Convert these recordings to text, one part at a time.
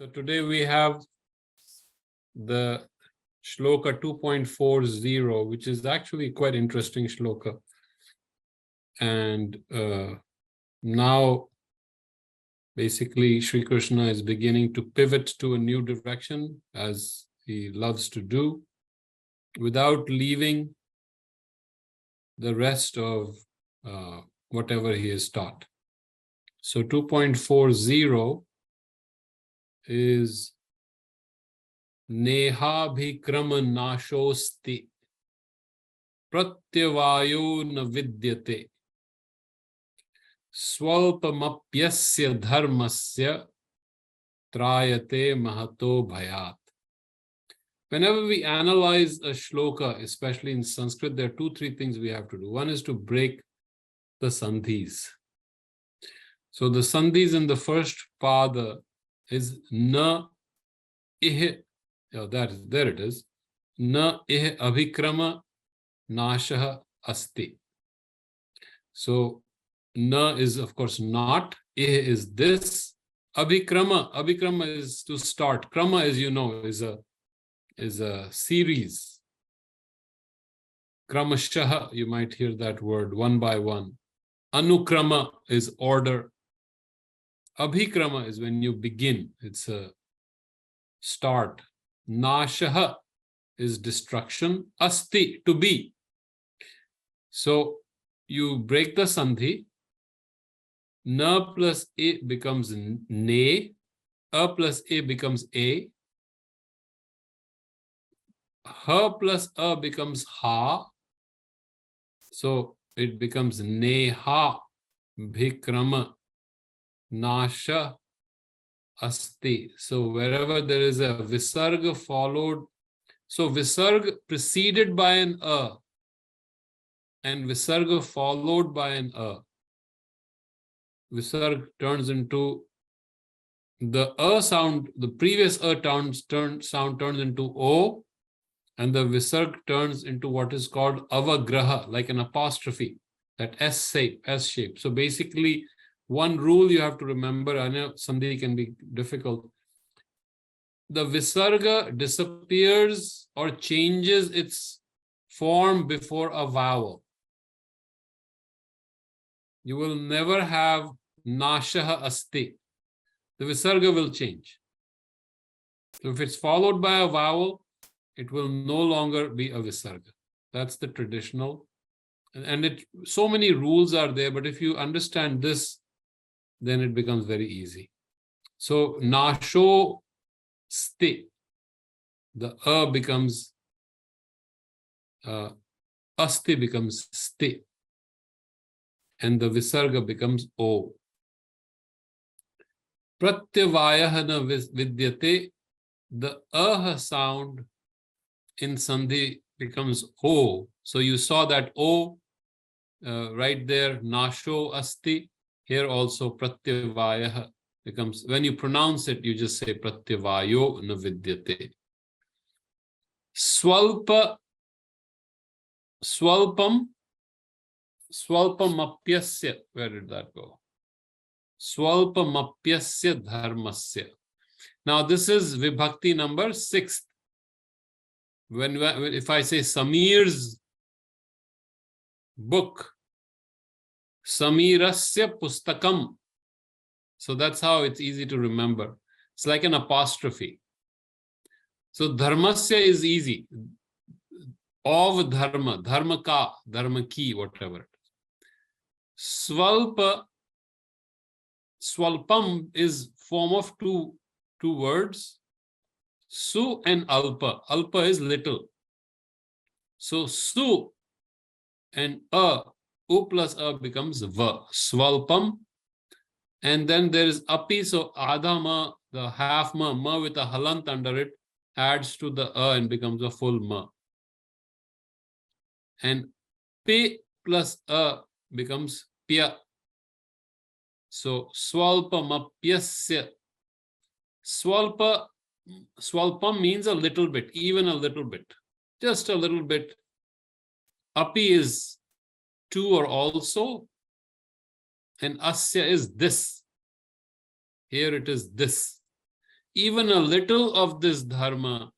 So today we have the Shloka 2.40, which is actually quite interesting shloka. And now basically Sri Krishna is beginning to pivot to a new direction, as he loves to do, without leaving the rest of whatever he has taught. So 2.40 is Nehabhikrama nashosti pratyavayo na vidyate swalpamapyasya dharmasya trayate mahato bhayat. Whenever we analyze a shloka, especially in Sanskrit, there are 2-3 things we have to do. One is to break the sandhis. So the sandhis in the first pada is na ih, there it is, na ih abhikrama nashaha asti. So na is of course not, ih is this, abhikrama is to start. Krama, as you know, is a series. Kramashaha, you might hear that word, one by one. Anukrama is order. Abhikrama is when you begin, it's a start. Nashaha is destruction. Asti, to be. So you break the sandhi. Na plus a becomes ne. A plus a becomes a. Ha plus a becomes ha. So it becomes neha bhikrama nasha asti. So wherever there is a visarga followed, so visarga preceded by an a and visarga followed by an a, visarga turns into the a sound, the previous a sound turns into o, and the visarga turns into what is called avagraha, like an apostrophe, that S shape. So basically, one rule you have to remember, I know sandhi can be difficult. The visarga disappears or changes its form before a vowel. You will never have nashaha asti. The visarga will change. So if it's followed by a vowel, it will no longer be a visarga. That's the traditional. And so many rules are there, but if you understand this, then it becomes very easy. So nasho sti, the a becomes asti becomes sti, and the visarga becomes o. Pratyavayah na vidyate, the aha sound in sandhi becomes o. So you saw that o right there, nasho asti. Here also pratyavayah becomes, when you pronounce it, you just say pratyavayo na vidyate. Swalpamapyasya, where did that go? Swalpamapyasya dharmasya. Now this is vibhakti number 6. If I say Samir's book, Samirasya pustakam. So that's how it's easy to remember. It's like an apostrophe. So dharmasya is easy. Of dharma, dharmaka, dharmaki, whatever. Swalpam is form of two words. Su and alpa. Alpa is little. So su and u plus a becomes va. Swalpam. And then there is api, so adama, the half ma with a halant under it, adds to the a and becomes a full ma. And p plus a becomes pya. So swalpamapyasya. Swalpam means a little bit, even a little bit, just a little bit. Api is to or also, and asya is this. Here it is this. even a little of this dharma,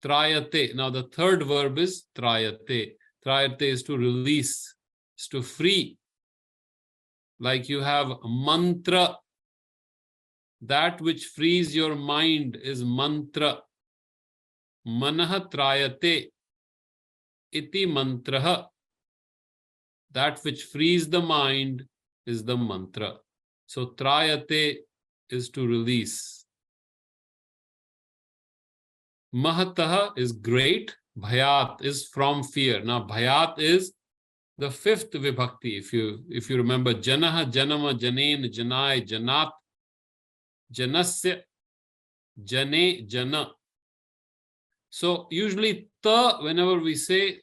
trayate. Now the third verb is trayate. Trayate is to release, is to free. Like you have mantra. That which frees your mind is mantra. Manah trayate iti mantraha. That which frees the mind is the mantra. So trayate is to release. Mahataha is great. Bhayat is from fear. Now bhayat is the fifth vibhakti. If you remember, janaha, janama, janen, janai, janat, janasya, jane, jana. So usually ta, whenever we say,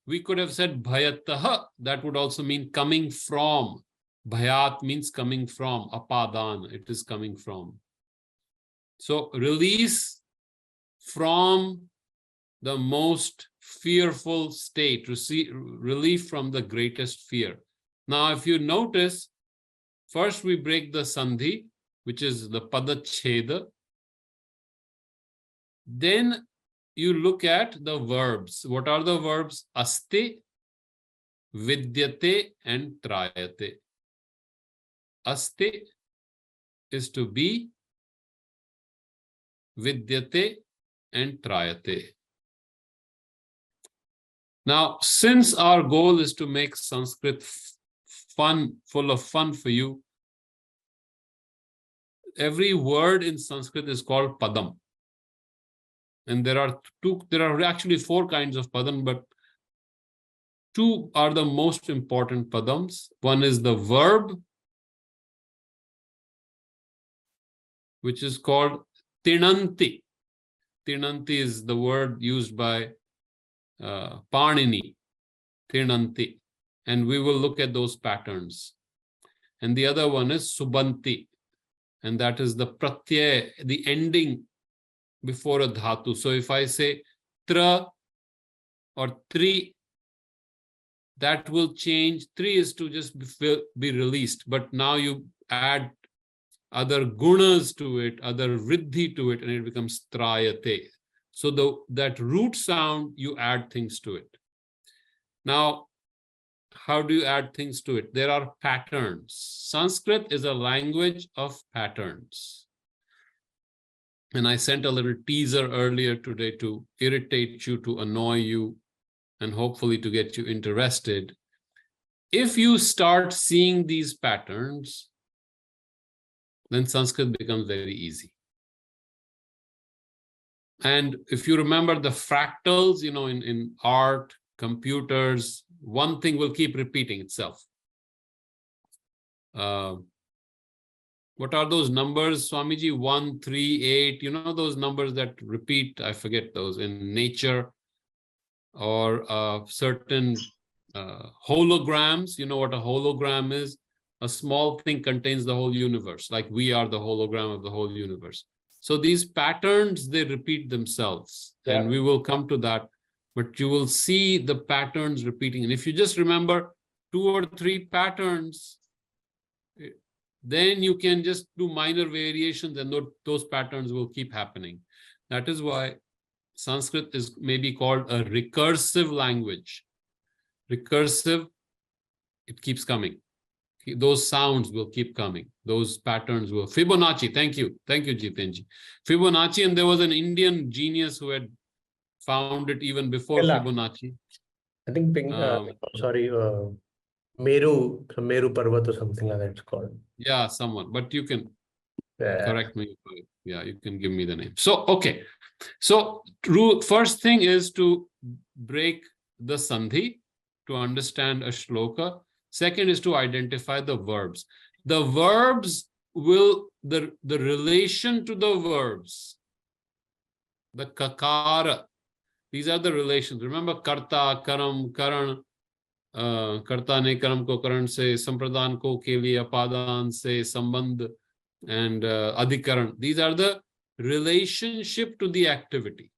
we could have said bhayataha. That would also mean coming from. Bhayat means coming from. Apadan, it is coming from. So release from the most fearful state, relief from the greatest fear. Now, if you notice, first we break the sandhi, which is the padacheda. Then you look at the verbs. What are the verbs? Asti, vidyate, and trayate. Asti is to be, vidyate, and trayate. Now, since our goal is to make Sanskrit fun, full of fun for you, every word in Sanskrit is called padam. And there are actually four kinds of padam, but two are the most important padams. One is the verb, which is called tinanti. Tinanti is the word used by Panini, tinanti. And we will look at those patterns. And the other one is subanti. And that is the pratyaya, the ending before a dhatu. So if I say tra or tri, that will change. Tri is to just be released. But now you add other gunas to it, other vriddhi to it, and it becomes trayate. So that root sound, you add things to it. Now, how do you add things to it? There are patterns. Sanskrit is a language of patterns. And I sent a little teaser earlier today to irritate you, to annoy you, and hopefully to get you interested. If you start seeing these patterns, then Sanskrit becomes very easy. And if you remember the fractals, in art, computers, one thing will keep repeating itself. What are those numbers, Swamiji? 1, 3, 8, those numbers that repeat, I forget those, in nature, or certain holograms. You know what a hologram is? A small thing contains the whole universe, like we are the hologram of the whole universe. So these patterns, they repeat themselves, and we will come to that, but you will see the patterns repeating. And if you just remember 2 or 3 patterns, then you can just do minor variations, and those patterns will keep happening. That is why Sanskrit is maybe called a recursive language. Recursive, it keeps coming. Those sounds will keep coming. Those patterns will. Fibonacci, thank you. Thank you, Jitenji. Fibonacci, and there was an Indian genius who had found it even before Fibonacci. I think, Meru Parvat or something like that it's called. Yeah, someone, but you can correct me. Yeah, you can give me the name. So, okay. So, first thing is to break the sandhi to understand a shloka. Second is to identify the verbs. The verbs will, the relation to the verbs, the kakara, these are the relations. Remember, karta, karam, karan, karta ne karam ko karan se, sampradan ko ke liye apadan se, sambandh, and adhikaran. These are the relationship to the activity.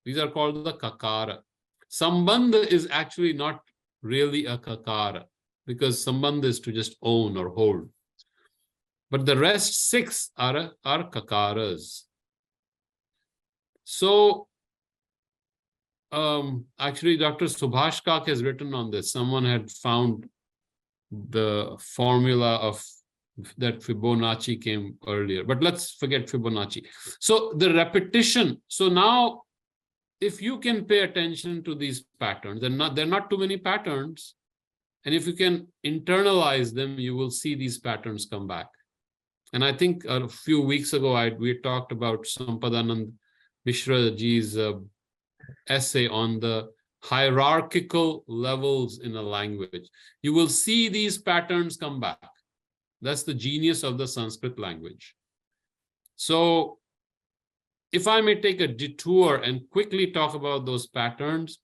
These are called the kakara. Sambandh is actually not really a kakara, because sambandh is to just own or hold. But the rest 6 are kakaras. So actually, Dr. Subhash Kak has written on this. Someone had found the formula of that Fibonacci came earlier, but let's forget Fibonacci. So the repetition. So now, if you can pay attention to these patterns, there are not too many patterns, and if you can internalize them, you will see these patterns come back. And I think a few weeks ago, we talked about Sampadanand Mishra ji's essay on the hierarchical levels in a language. You will see these patterns come back. That's the genius of the Sanskrit language. So if I may take a detour and quickly talk about those patterns,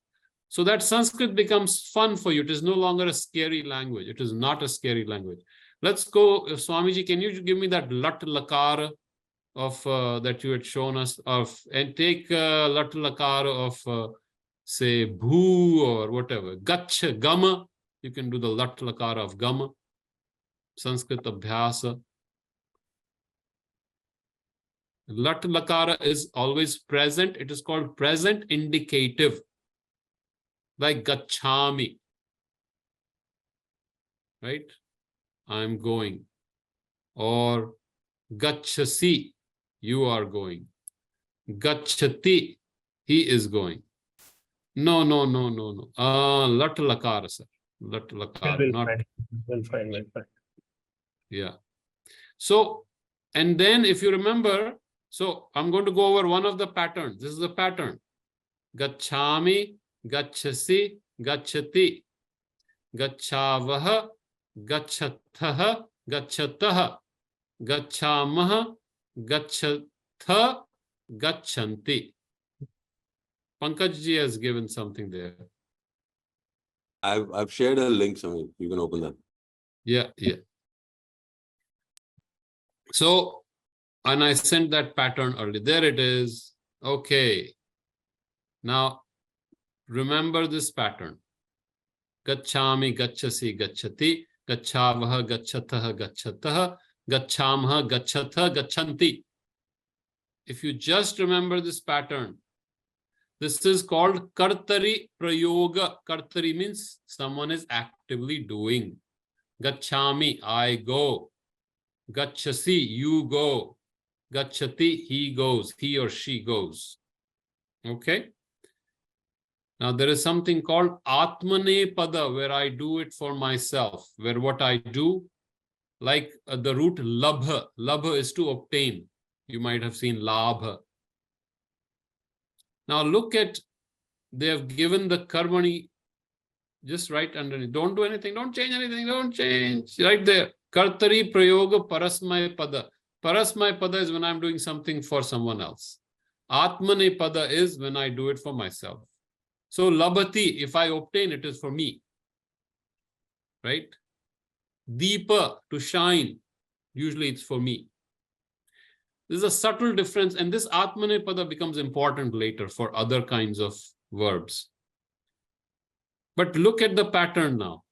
so that Sanskrit becomes fun for you. It is no longer a scary language. It is not a scary language. Let's go, Swamiji, can you give me that lat lakar of that you had shown us of, and take lat lakar of say bhu or whatever, gach, gama. You can do the lat lakar of gama. Sanskrit Abhyasa. Lat lakara is always present. It is called present indicative, like gachami, right? I'm going. Or gachasi, you are going. Gachati, he is going. No. Lat lakara, sir. Lat lakara, not. We'll find. Yeah. So, and then if you remember, so I'm going to go over one of the patterns. This is the pattern. Gachami, gachasi, gachati. Gachavaha, gachatha, gachatah. Gachamaha, gachatha, gachanti. Pankaj ji has given something there. I've shared a link somewhere. You can open that. Yeah. So, and I sent that pattern early. There it is. Okay. Now, remember this pattern. Gachami, gachasi, gachati. Gachavaha, gachatah, gachatah. Gachamaha, gachatha, gachanti. If you just remember this pattern, this is called kartari prayoga. Kartari means someone is actively doing. Gachami, I go. Gachasi, you go. Gachati, he goes, he or she goes. Okay. Now there is something called Atmane Pada, where I do it for myself, where what I do, like the root labha. Labha is to obtain. You might have seen labha. Now look at, they have given the karmani just right underneath. Don't do anything, don't change anything, don't change. Right there. Kartari prayoga parasmay pada. Parasmay pada is when I'm doing something for someone else. Atmane pada is when I do it for myself. So labhati, if I obtain, it is for me. Right? Deepa, to shine. Usually it's for me. This is a subtle difference, and this Atmane Pada becomes important later for other kinds of verbs. But look at the pattern now.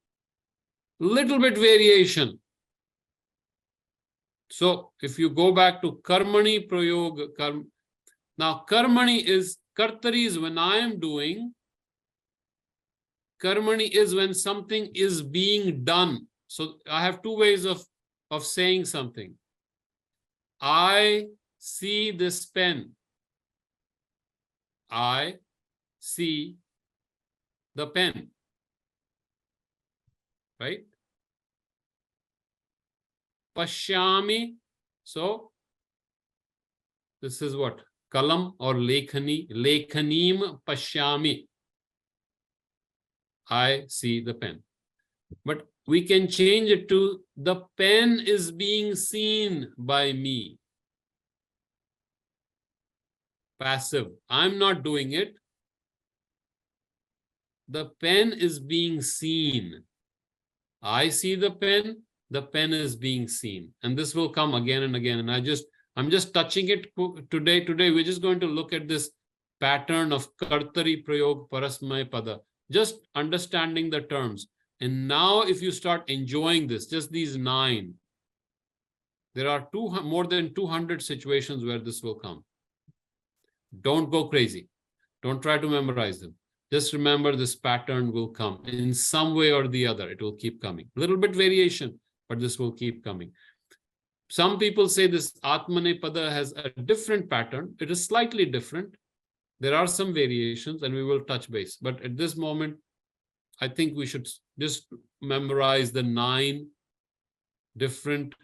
Little bit variation. So if you go back to Karmani Prayog, now Karmani is, Kartari is when I am doing, Karmani is when something is being done. So I have two ways of saying something. I see this pen. I see the pen. Right? Pashyami. So this is what? Kalam or lekhani. Lekhanim pashyami. I see the pen. But we can change it to the pen is being seen by me. Passive. I'm not doing it. The pen is being seen. I see the pen is being seen. And this will come again and again. And I'm just touching it today. Today, we're just going to look at this pattern of Kartari Prayog Parasmay Pada. Just understanding the terms. And now if you start enjoying this, just these 9, There are more than 200 situations where this will come. Don't go crazy. Don't try to memorize them. Just remember this pattern will come in some way or the other. It will keep coming. A little bit variation, but this will keep coming. Some people say this Atmanepada has a different pattern. It is slightly different. There are some variations and we will touch base. But at this moment, I think we should just memorize the 9 different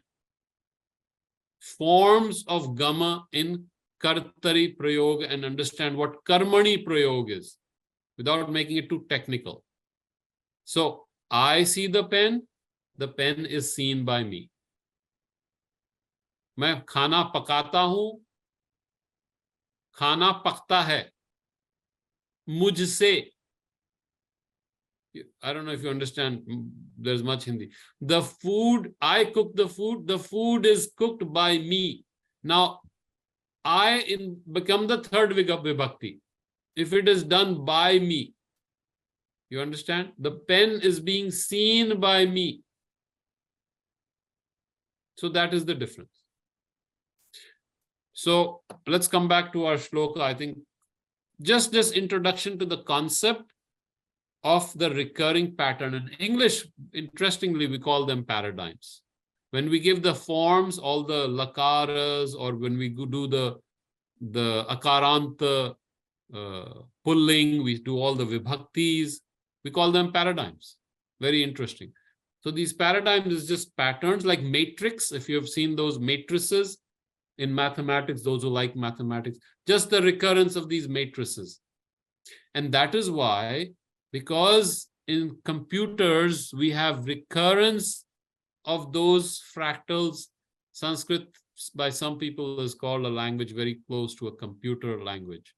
forms of Gama in Kartari Prayog and understand what Karmani Prayog is without making it too technical. So I see the pen is seen by me. मैं खाना पकाता हूं, खाना पकता है मुझसे. I don't know if you understand, there's much Hindi. The food, I cook the food is cooked by me. Now, I become the third vibhakti. If it is done by me, you understand? The pen is being seen by me. So that is the difference. So let's come back to our shloka. I think just this introduction to the concept of the recurring pattern. In English, interestingly, we call them paradigms. When we give the forms, all the lakaras, or when we do the akaranta pulling, we do all the vibhaktis, we call them paradigms. Very interesting. So these paradigms is just patterns like matrix. If you have seen those matrices in mathematics, those who like mathematics, just the recurrence of these matrices. And that is why, because in computers, we have recurrence of those fractals. Sanskrit, by some people, is called a language very close to a computer language.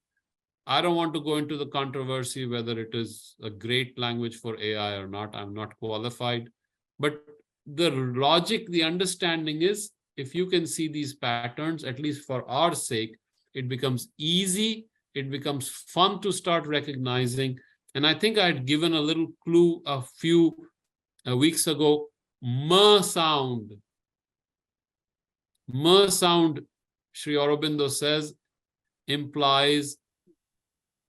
I don't want to go into the controversy whether it is a great language for AI or not. I'm not qualified. But the logic, the understanding is, if you can see these patterns, at least for our sake, it becomes easy, it becomes fun to start recognizing. And I think I had given a little clue a few weeks ago. Ma sound, Sri Aurobindo says, implies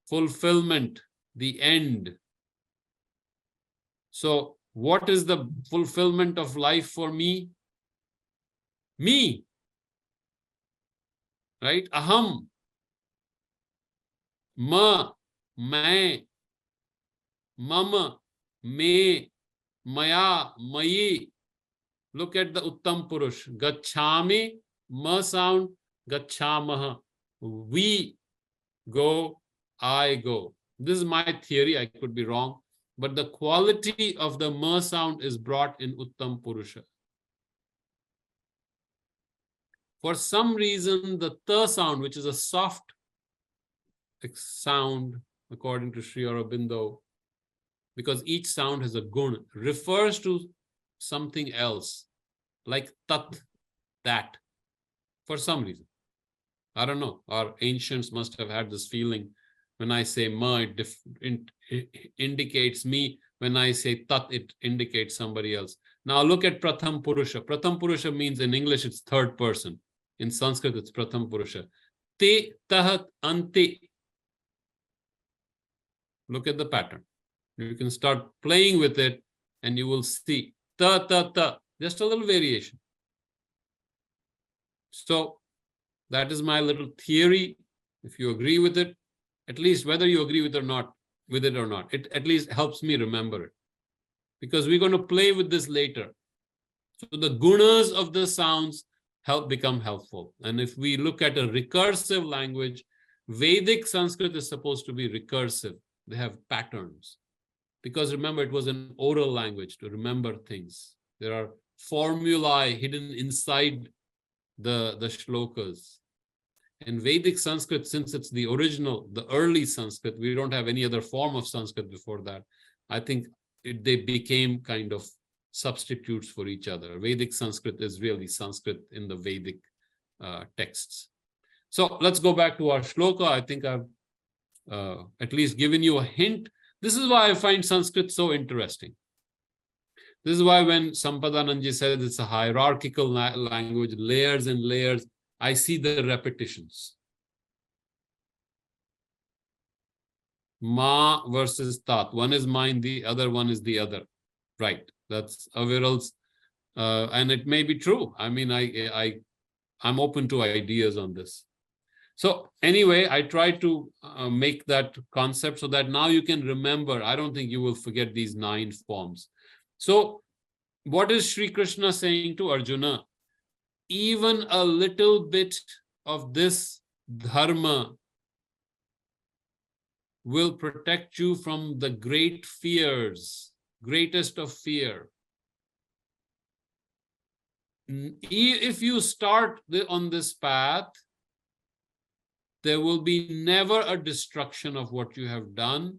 fulfillment, the end. So what is the fulfillment of life for me? Me, right? Aham, ma, main, mama, me, maya, mayi. Look at the Uttam Purush. Gachami, ma sound, gachamaha. We go, I go. This is my theory, I could be wrong. But the quality of the ma sound is brought in Uttam Purusha. For some reason, the ta sound, which is a soft sound, according to Sri Aurobindo, because each sound has a gun, refers to something else, like tat, that, for some reason. I don't know. Our ancients must have had this feeling. When I say ma, it indicates me. When I say tat, it indicates somebody else. Now look at Pratham Purusha. Pratham Purusha means in English, it's third person. In Sanskrit, it's Pratham Purusha. Te, tahat, ante. Look at the pattern. You can start playing with it and you will see ta, ta, ta. Just a little variation. So that is my little theory. If you agree with it, at least whether you agree with it or not, it at least helps me remember it. Because we're going to play with this later. So the gunas of the sounds become helpful. And if we look at a recursive language, Vedic Sanskrit is supposed to be recursive. They have patterns. Because remember, it was an oral language to remember things. There are formulae hidden inside the shlokas. In Vedic Sanskrit, since it's the original, the early Sanskrit, we don't have any other form of Sanskrit before that. I think they became kind of substitutes for each other. Vedic Sanskrit is really Sanskrit in the Vedic texts. So let's go back to our shloka. I think I've at least given you a hint. This is why I find Sanskrit so interesting. This is why when Sampadananji said it's a hierarchical language, layers and layers, I see the repetitions. Ma versus tat. One is mine, the other one is the other. Right. That's Aviral's, and it may be true. I mean, I'm open to ideas on this. So anyway, I try to make that concept so that now you can remember. I don't think you will forget these 9 forms. So what is Sri Krishna saying to Arjuna? Even a little bit of this dharma will protect you from the great fears, greatest of fear. If you start on this path, there will be never a destruction of what you have done,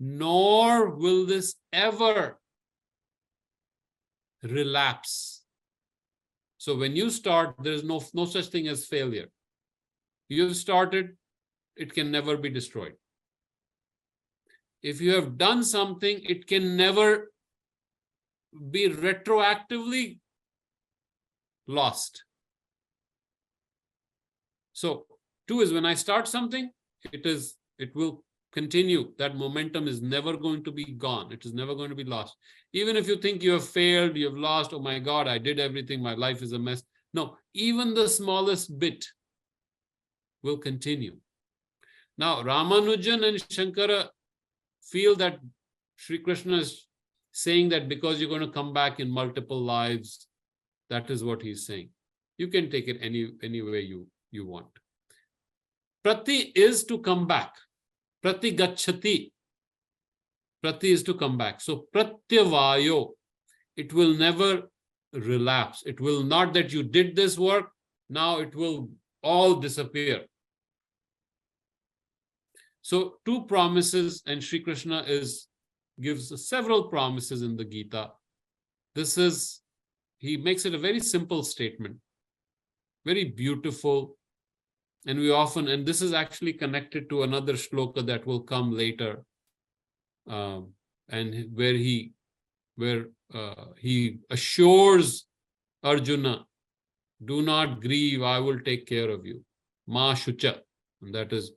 nor will this ever relapse. So when you start, there is no such thing as failure. You've started, it can never be destroyed. If you have done something, it can never be retroactively lost. So 2 is when I start something, it will continue. That momentum is never going to be gone. It is never going to be lost. Even if you think you have failed, you have lost, oh my God, I did everything, my life is a mess. No, even the smallest bit will continue. Now, Ramanujan and Shankara feel that Sri Krishna is saying that because you're going to come back in multiple lives, that is what he's saying. You can take it any way you want. Prati is to come back. Prati gacchati. Prati is to come back. So pratyavayo, it will never relapse. It will not that you did this work, now it will all disappear. So 2 promises, and Sri Krishna gives several promises in the Gita. He makes it a very simple statement, very beautiful. And and this is actually connected to another shloka that will come later, and where he assures Arjuna, do not grieve, I will take care of you. Ma shucha. And that is,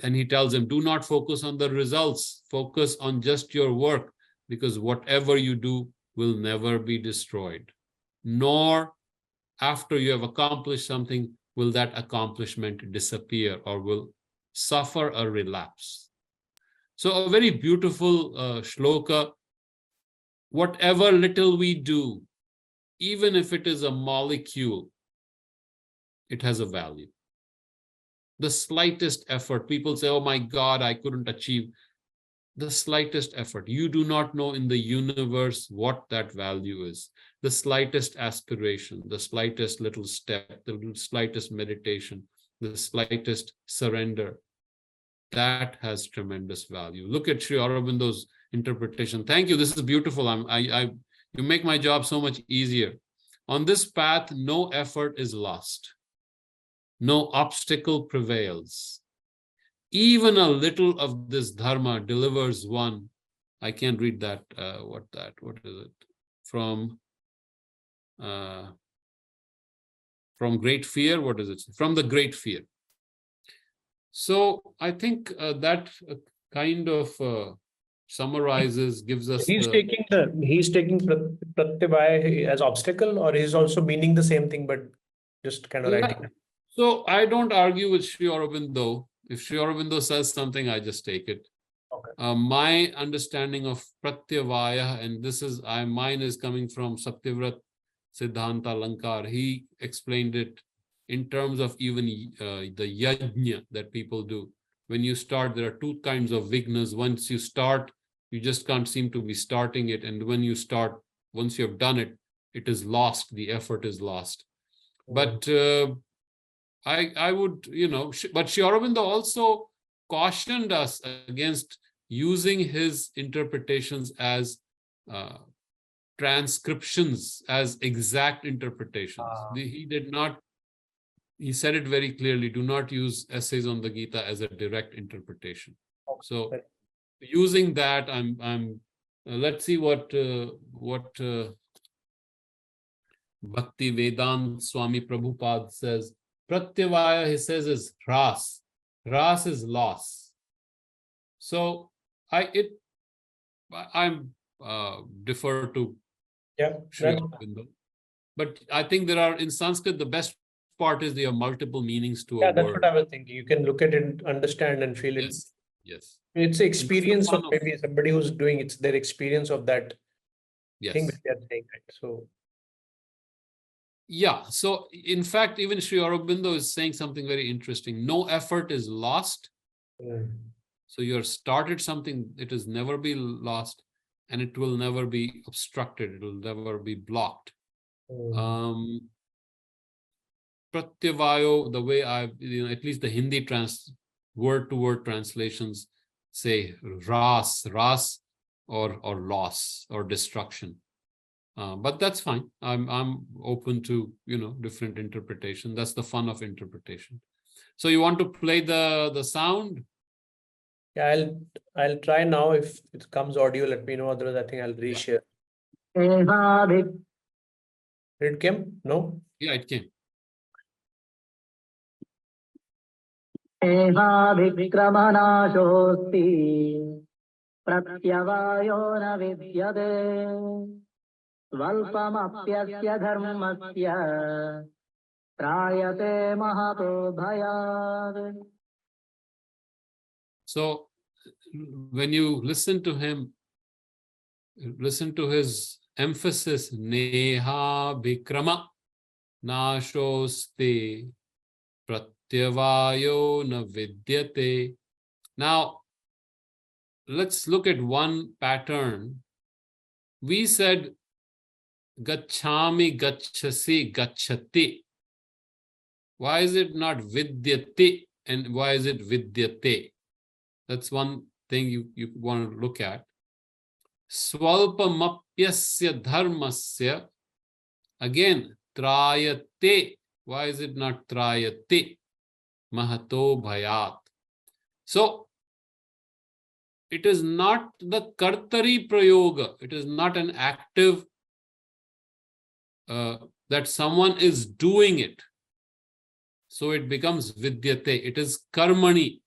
and he tells him, do not focus on the results, focus on just your work, because whatever you do will never be destroyed. Nor after you have accomplished something, will that accomplishment disappear or will suffer a relapse. So a very beautiful shloka. Whatever little we do, even if it is a molecule, it has a value. The slightest effort, people say, oh my God, I couldn't achieve. The slightest effort. You do not know in the universe what that value is. The slightest aspiration, the slightest little step, the slightest meditation, the slightest surrender, that has tremendous value. Look at Sri Aurobindo's interpretation. Thank you. This is beautiful. You make my job so much easier. On this path, no effort is lost. No obstacle prevails. Even a little of this dharma delivers one. I can't read that. What is it? From great fear. What is it? From the great fear. So I think that kind of summarizes, gives us. He's taking pratyavaya as obstacle, or he's also meaning the same thing, but just kind of writing it. So I don't argue with Sri Aurobindo. If Sri Aurobindo says something, I just take it. Okay. My understanding of pratyavaya, and mine is coming from Satyavrat Siddhanta Lankar. He explained it in terms of even the yajna that people do. When you start, there are 2 kinds of vignas. Once you start, you just can't seem to be starting it. And when you start, once you have done it, it is lost. The effort is lost. But I would, but Sri Aurobindo also cautioned us against using his interpretations as transcriptions, as exact interpretations. He said it very clearly, do not use essays on the Gita as a direct interpretation. Okay. So using that, I'm let's see what Bhakti Vedant Swami Prabhupada says. Pratyavaya, he says, is hras. Hras is loss. So I'm defer to Sri Aurobindo. But I think there are, in Sanskrit, the best part is there are multiple meanings to a that's word. what I was thinking. You can look at it, understand and feel it. Yes, yes. It's experience of of- maybe somebody who's doing it's their experience of that thing Yes. that they're saying, right? So Yeah. So in fact, even Sri Aurobindo is saying something very interesting. No effort is lost. So you have started something, it has never be lost, and it will never be obstructed. It will never be blocked. Pratyavayo, the way at least the Hindi word-to-word translations say ras, or loss or destruction. But that's fine. I'm open to different interpretation. That's the fun of interpretation. So you want to play the sound? yeah, I'll try now. If it comes audio, let me know. Otherwise, I think I'll reshare. It came? No? Yeah, it came. विक्रमनाशोऽस्ति प्रत्यवायो न विद्यते स्वल्पमप्यस्य धर्मस्य त्रायते महतो भयात्. So when you listen to him, listen to his emphasis, neha vikrama nashoste pratyavayo na vidyate. Now, let's look at one pattern. We said gachami, gachasi, gachati. Why is it not vidyate and why is it vidyate? That's one thing you want to look at. Swalpamapyasya dharmasya. Again, trayate. Why is it not trayate? Mahato bhayat. So, it is not the kartari prayoga. It is not an active that someone is doing it. So it becomes vidyate. It is karmani.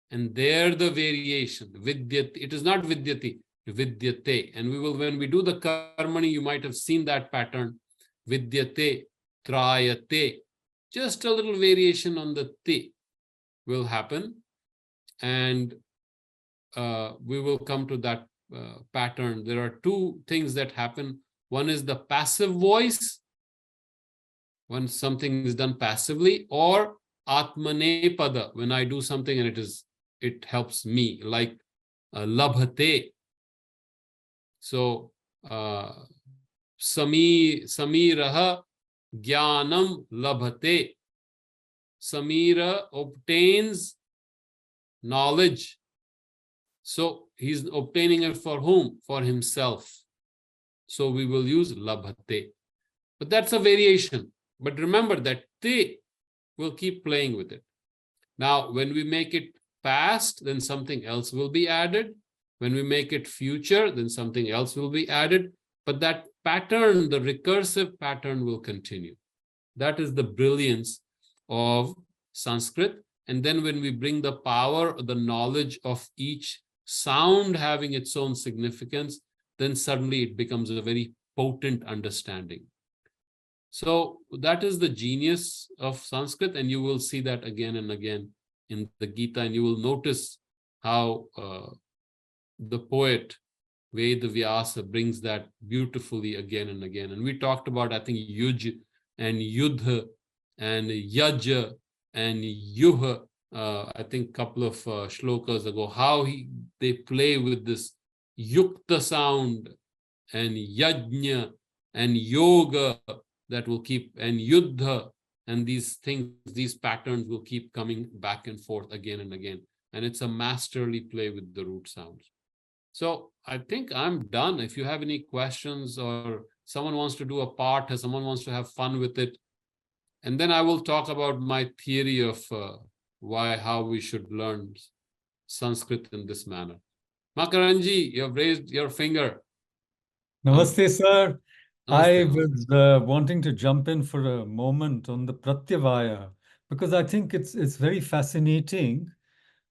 And there the variation. Vidyate. It is not vidyati. Vidyate. And we will, when we do the karmani, you might have seen that pattern. Vidyate, trayate. Just a little variation on the te will happen. And we will come to that pattern. There are two things that happen. One is the passive voice, when something is done passively, or atmane pada, when I do something and it helps me, like labhate. So samiraha jnanam labhate. Samira obtains knowledge. So he's obtaining it for whom? For himself. So we will use labhate. But that's a variation. But remember that te will keep playing with it. Now, when we make it past, then something else will be added. When we make it future, then something else will be added. But that pattern, the recursive pattern, will continue. That is the brilliance of Sanskrit. And then when we bring the power, the knowledge of each sound having its own significance, then suddenly it becomes a very potent understanding. So that is the genius of Sanskrit, and you will see that again and again in the Gita, and you will notice how the poet Veda Vyasa brings that beautifully again and again. And we talked about, I think, Yuj and Yudha and Yaj and Yuha, I think a couple of shlokas ago, how they play with this Yukta sound and Yajna and Yoga that will keep, and Yuddha, and these things, these patterns will keep coming back and forth again and again. And it's a masterly play with the root sounds. So I think I'm done. If you have any questions or someone wants to do a part or someone wants to have fun with it, and then I will talk about my theory of how we should learn Sanskrit in this manner. Makaranji, you have raised your finger. Namaste, sir. I Namaste. was wanting to jump in for a moment on the Pratyavaya because I think it's very fascinating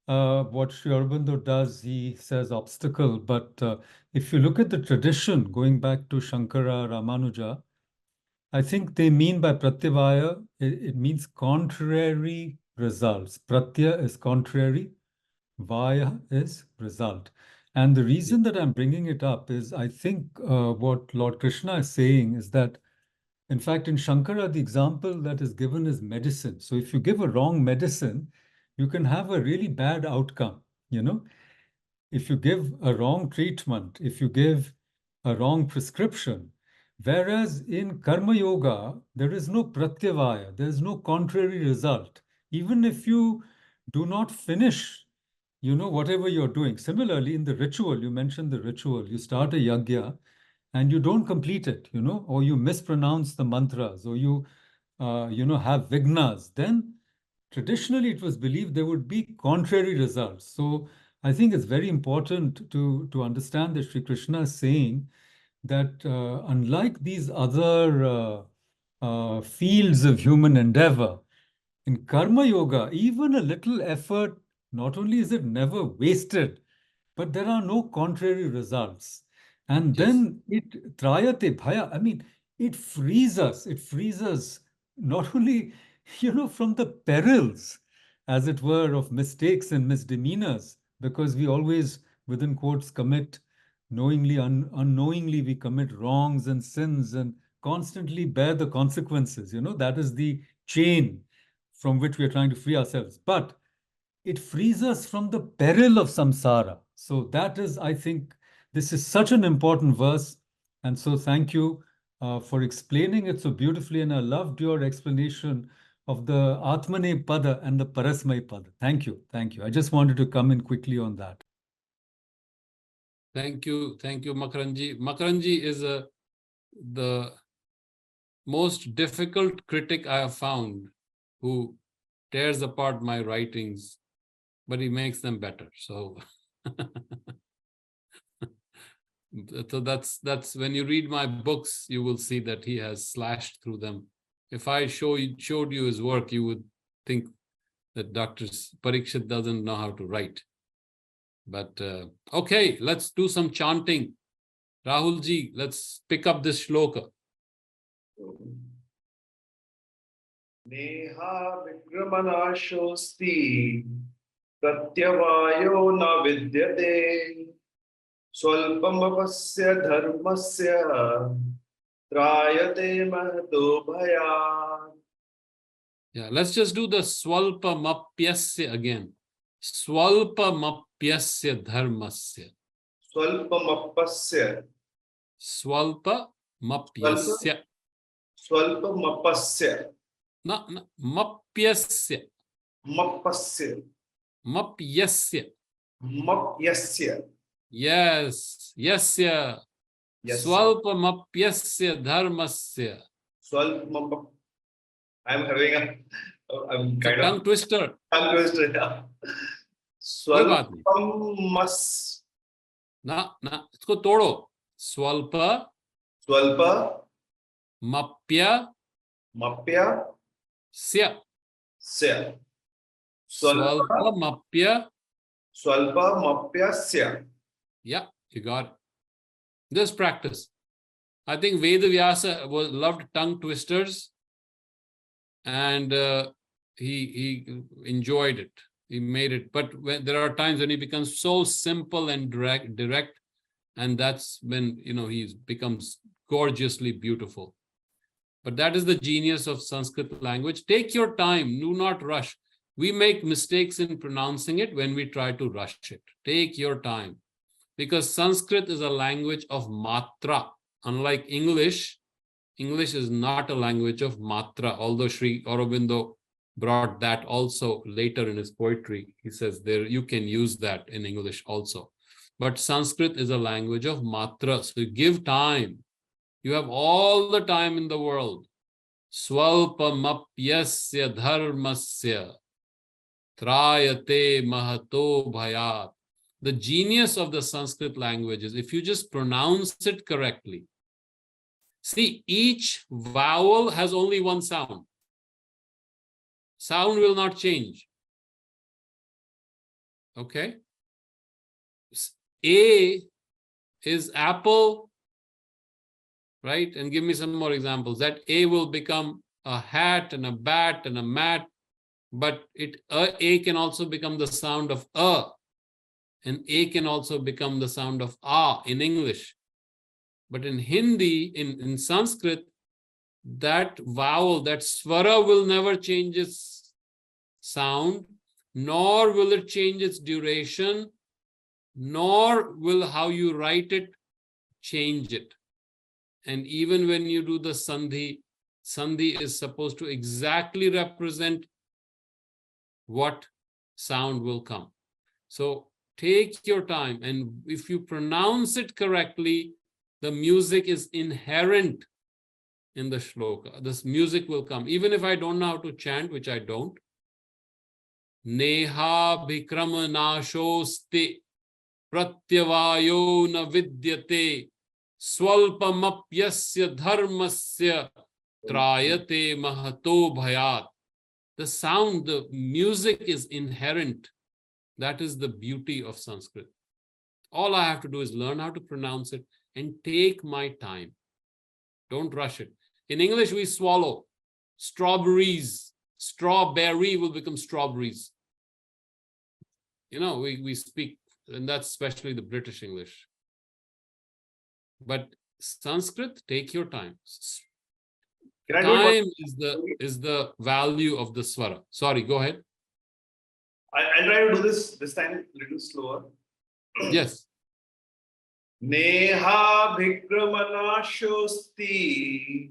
what Sri Aurobindo does. He says obstacle, but if you look at the tradition going back to Shankara, Ramanuja, I think they mean by Pratyavaya, it means contrary results. Pratya is contrary, Vaya is result. And the reason that I'm bringing it up is I think what Lord Krishna is saying is that, in fact, in Shankara, the example that is given is medicine. So if you give a wrong medicine, you can have a really bad outcome, you know? If you give a wrong treatment, if you give a wrong prescription. Whereas in Karma Yoga, there is no pratyavaya, there is no contrary result. Even if you do not finish, whatever you're doing. Similarly, in the ritual, you mentioned the ritual, you start a yajna and you don't complete it, or you mispronounce the mantras, or you, have vignas, then traditionally it was believed there would be contrary results. So I think it's very important to understand that Sri Krishna is saying that unlike these other fields of human endeavor, in Karma Yoga, even a little effort, not only is it never wasted, but there are no contrary results. And Yes. then it trayate bhaya, I mean, it frees us not only, from the perils, as it were, of mistakes and misdemeanors, because we always, within quotes, commit knowingly, unknowingly, we commit wrongs and sins and constantly bear the consequences. That is the chain from which we are trying to free ourselves. But it frees us from the peril of samsara. So that is, I think, this is such an important verse. And so thank you for explaining it so beautifully. And I loved your explanation of the Atmane Pada and the Parasmay Pada. Thank you. Thank you. I just wanted to come in quickly on that. Thank you, Makaranji. Makaranji is the most difficult critic I have found, who tears apart my writings, but he makes them better. So, so that's when you read my books, you will see that he has slashed through them. If I showed you his work, you would think that Dr. Pariksith doesn't know how to write. But okay, let's do some chanting. Rahulji, let's pick up this shloka. Neha vikramanashosti pratyavayo na vidyate swalpamapasya dharmasya trayate mahato bhayat. Yeah, let's just do the swalpamapyasya again. Swalpamapyasya dharmasya. Swalpamapasya. Swalpamapyasya. Swalpamapasya. No, mapyasya. Mapasya. Mapyasya. Mapyasya. Yes, yasya. Yes. Swalpamapyasya dharmasya. Swalpamap. I'm having I'm It's a kind tongue of twister. tongue twister. Yeah. Swalpamas. Na, isko todo. Swalpa Swalpa. mapya Mapya. sya. Sya. Swalpa mapya. Swalpa mapya sya. Yeah, you got it. Just practice. I think Veda Vyasa loved tongue twisters, and he enjoyed it. He made it. But there are times when he becomes so simple and direct, and that's when he becomes gorgeously beautiful. But that is the genius of Sanskrit language. Take your time. Do not rush. We make mistakes in pronouncing it when we try to rush it. Take your time. Because Sanskrit is a language of matra. Unlike English, English is not a language of matra, although Sri Aurobindo brought that also later in his poetry. He says there you can use that in English also. But Sanskrit is a language of matra. So you give time. You have all the time in the world. Swalpamapyasya dharmasya trayate mahato bhayat. the genius of the Sanskrit language is if you just pronounce it correctly. See, each vowel has only one sound. Sound will not change. Okay? A is apple, right? And give me some more examples. That A will become a hat and a bat and a mat, but A can also become the sound of A, and A can also become the sound of A in English. But in Hindi, in Sanskrit, that vowel, that swara will never change its sound, nor will it change its duration, nor will how you write it change it. And even when you do the sandhi, sandhi is supposed to exactly represent what sound will come. So take your time, and if you pronounce it correctly, the music is inherent in the shloka. This music will come. Even if I don't know how to chant, which I don't. Neha bhikrama nashosti pratyavayo na vidyate swalpamapyasya dharmasya trayate mahato bhayat. The sound, the music is inherent. That is the beauty of Sanskrit. All I have to do is learn how to pronounce it and take my time. Don't rush it. In English, we swallow. Strawberries. Strawberry will become strawberries. You know, we speak, and that's especially the British English. But Sanskrit, take your time. Can I do it Time is the value of the swara. Sorry, go ahead. I'll try to do this time a little slower. Yes. Neha bhikramanashosti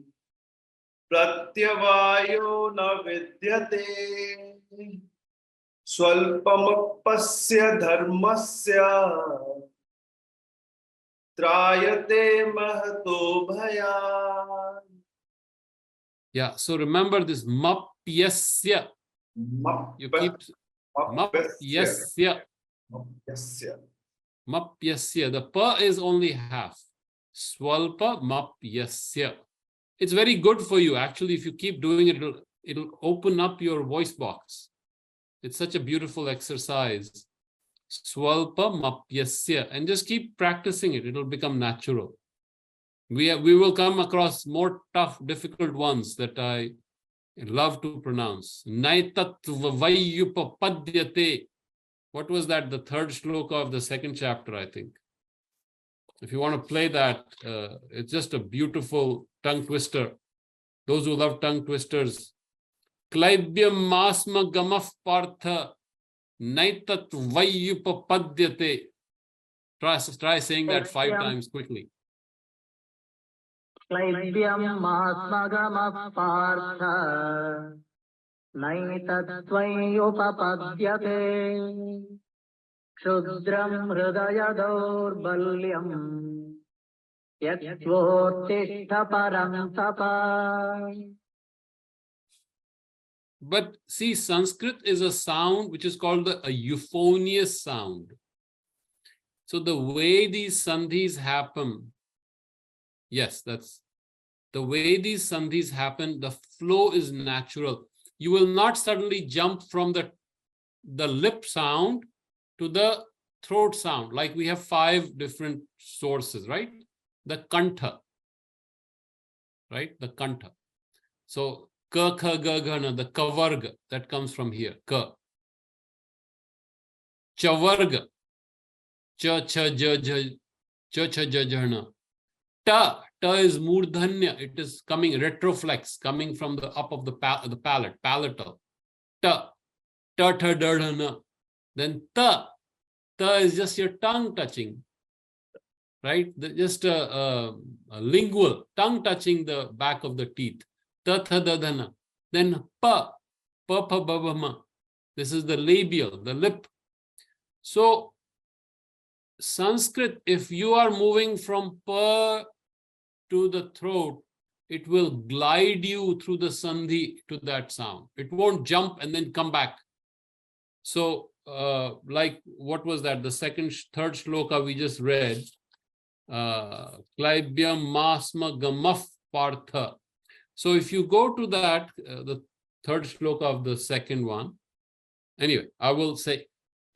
pratyavayo na vidyate swalpamapasya dharmasya trayate mahato bhaya. Yeah, so remember this mapyasya. You keep mapyasya. Mapyasya. The pa is only half. Swalpa mapyasya. It's very good for you. Actually, if you keep doing it, it'll open up your voice box. It's such a beautiful exercise. Swalpa mapyasya. And just keep practicing it. It'll become natural. We will come across more tough, difficult ones that I love to pronounce. Naitattvayupapadyate. What was that? The third shloka of the second chapter, I think. If you want to play that, it's just a beautiful tongue twister. Those who love tongue twisters. Klaibyam masma gamaf partha naitattvayupapadyate. Try saying that 5 times quickly. Klaibyam mahasmagamah partha naitatvayupapadyate Kshudram hridaya daurbalyam yatvotishta param tapa. But see, Sanskrit is a sound which is called a euphonious sound. So the way these sandhis happen, yes, that's the way these sandhis happen, the flow is natural. You will not suddenly jump from the lip sound to the throat sound. Like we have 5 different sources, right? The kantha, right? The kantha. So ka, kha, ga, gha, the kavarga, that comes from here, ka. Chavarga, cha, cha, ja, ja, cha, cha, ja, jana. Ta is murdhanya. It is coming retroflex, coming from the up of the palate, palatal. Ta, ta, dadhana. Then ta is just your tongue touching, right? Just a lingual, tongue touching the back of the teeth. Ta, tha, dadhana. Then pa, babama. This is the labial, the lip. So Sanskrit, if you are moving from pa to the throat, it will glide you through the sandhi to that sound. It won't jump and then come back. So like, what was that? The third shloka we just read. Klaibyam masma gamaf partha. So if you go to that, the third shloka of the second one, anyway, I will say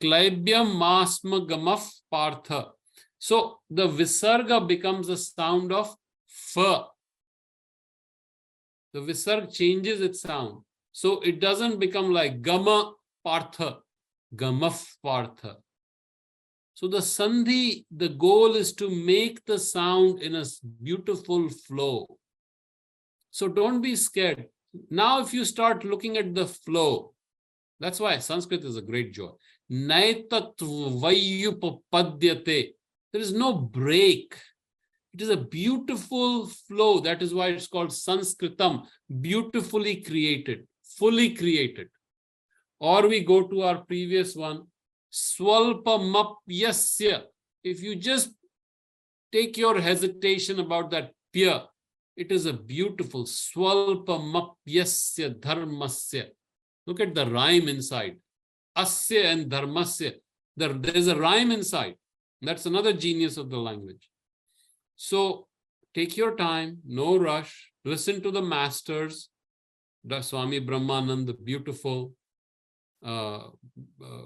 Klaibyam masma gamaf partha. So the visarga becomes a sound of fa. The visarga changes its sound. So it doesn't become like gama partha, gamaf partha. So the sandhi, the goal is to make the sound in a beautiful flow. So don't be scared. Now, if you start looking at the flow, that's why Sanskrit is a great joy. Naitatvayyupapadyate. There is no break. It is a beautiful flow. That is why it's called Sanskritam, beautifully created, fully created. Or we go to our previous one, Swalpamapyasya. If you just take your hesitation about that pya, it is a beautiful Swalpamapyasya dharmasya. Look at the rhyme inside. Asya and dharmasya. There's a rhyme inside. That's another genius of the language. So take your time, no rush. Listen to the masters, the Swami Brahmanand, the beautiful,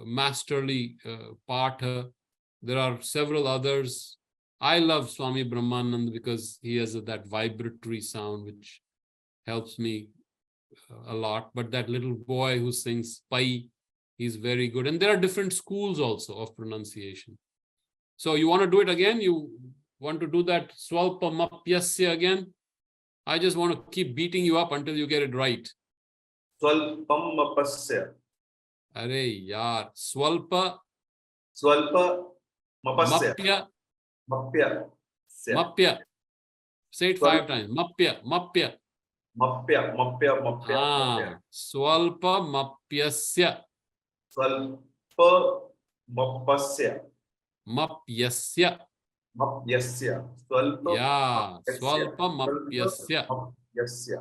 masterly Patha. There are several others. I love Swami Brahmanand because he has that vibratory sound which helps me a lot. But that little boy who sings Pai, he's very good. And there are different schools also of pronunciation. So you want to do it again? You want to do that Swalpamapyasya again? I just want to keep beating you up until you get it right. Swalpamapasya. Are yaar. Swalpa. Swalpa mapasya. Mapya. Mapya. Mapya. Say it 5 times. Mapya. Mapya. Mapya. Mapya. Mapya. Swalpa mapyasya. Swalpa mapasya. Mapyasya. Mapyasya. Swalpa. Yeah. Swalpa mapyasya. Mapyasya.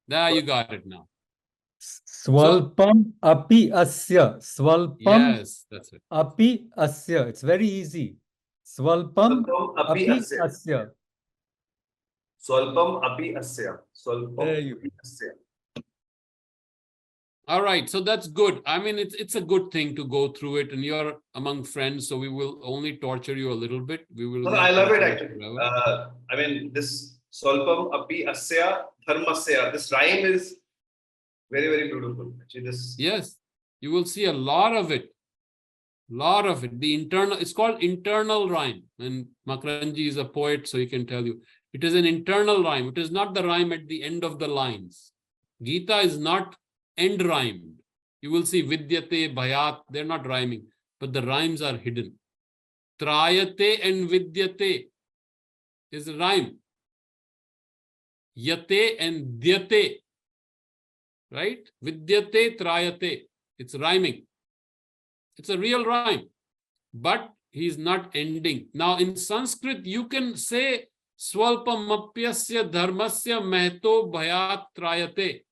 There you got it now. Swalpam api asya. Swalpam Yes, that's it. api asya. It's very easy. Swalpam api asya. Swalpam api asya. Swalpam api asya. All right, so that's good. I mean, it's a good thing to go through it, and you're among friends, so we will only torture you a little bit. We will. No, I love it actually. I mean, this Swalpam api asya dharmasya. This rhyme is very, very beautiful. Actually, this. Yes, you will see a lot of it. Lot of it. The internal, it's called internal rhyme. And Makaranji is a poet, so he can tell you. It is an internal rhyme. It is not the rhyme at the end of the lines. Gita is not end rhymed. You will see Vidyate, Bhayat, they're not rhyming, but the rhymes are hidden. Trayate and Vidyate is a rhyme. Yate and Dyate. Right? Vidyate, Trayate. It's rhyming. It's a real rhyme, but he's not ending. Now in Sanskrit, you can say Swalpamapyasya dharmasya mehto bhayat trayate.